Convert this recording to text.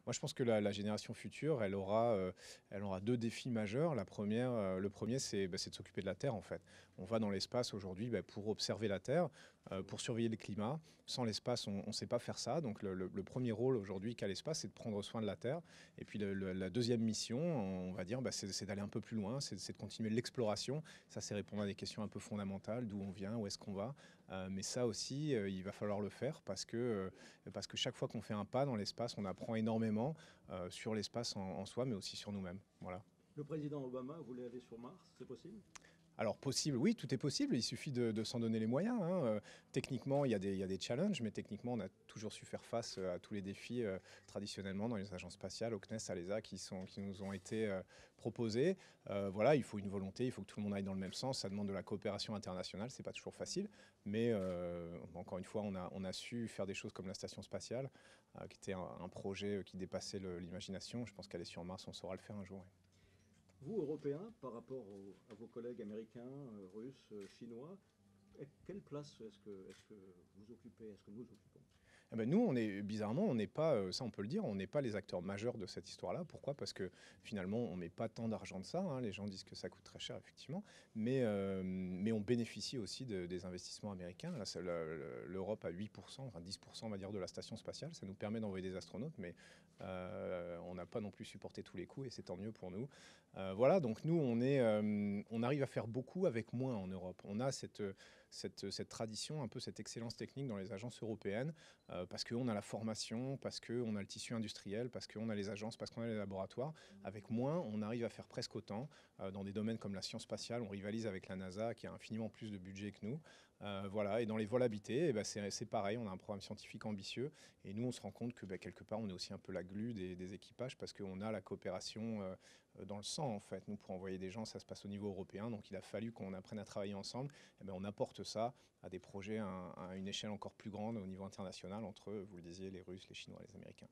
Moi, je pense que la génération future, elle aura deux défis majeurs. Le premier, c'est de s'occuper de la Terre, en fait. On va dans l'espace aujourd'hui pour observer la Terre, pour surveiller le climat. Sans l'espace, on ne sait pas faire ça. Donc, le premier rôle aujourd'hui qu'a l'espace, c'est de prendre soin de la Terre. Et puis, la deuxième mission, on va dire, c'est d'aller un peu plus loin, c'est de continuer l'exploration. Ça, c'est répondre à des questions un peu fondamentales, d'où on vient, où est-ce qu'on va. Mais ça aussi, il va falloir le faire parce que chaque fois qu'on fait un pas dans l'espace, on apprend énormément sur l'espace en soi, mais aussi sur nous-mêmes. Voilà. Le président Obama voulait aller sur Mars, c'est possible? Alors possible, oui, tout est possible, il suffit de s'en donner les moyens, hein. Techniquement, il y a des challenges, mais techniquement, on a toujours su faire face à tous les défis traditionnellement dans les agences spatiales, au CNES, à l'ESA, qui nous ont été proposés. Voilà, il faut une volonté, il faut que tout le monde aille dans le même sens, ça demande de la coopération internationale, c'est pas toujours facile, mais encore une fois, on a su faire des choses comme la station spatiale, qui était un projet qui dépassait l'imagination. Je pense qu'aller sur Mars, on saura le faire un jour. Oui. Vous, Européens, par rapport à vos collègues américains, russes, chinois, quelle place est-ce que vous occupez, est-ce que nous occupons? Eh ben nous, bizarrement, on n'est pas, ça on peut le dire, on n'est pas les acteurs majeurs de cette histoire-là. Pourquoi? Parce que finalement, on met pas tant d'argent de ça, hein. Les gens disent que ça coûte très cher, effectivement. Mais on bénéficie aussi des investissements américains. Là, l'Europe a 8%, enfin 10% on va dire, de la station spatiale. Ça nous permet d'envoyer des astronautes, mais on n'a pas non plus supporté tous les coûts et c'est tant mieux pour nous. Voilà, donc nous, on arrive à faire beaucoup avec moins en Europe. On a cette tradition, un peu cette excellence technique dans les agences européennes. Parce qu'on a la formation, parce qu'on a le tissu industriel, parce qu'on a les agences, parce qu'on a les laboratoires. Avec moins, on arrive à faire presque autant. Dans des domaines comme la science spatiale, on rivalise avec la NASA qui a infiniment plus de budget que nous. Voilà. Et dans les vols habités, c'est pareil, on a un programme scientifique ambitieux. Et nous, on se rend compte que quelque part, on est aussi un peu la glue des équipages parce qu'on a la coopération dans le sang, en fait. Nous, pour envoyer des gens, ça se passe au niveau européen. Donc, il a fallu qu'on apprenne à travailler ensemble. On apporte ça à des projets à une échelle encore plus grande au niveau international entre, vous le disiez, les Russes, les Chinois, les Américains.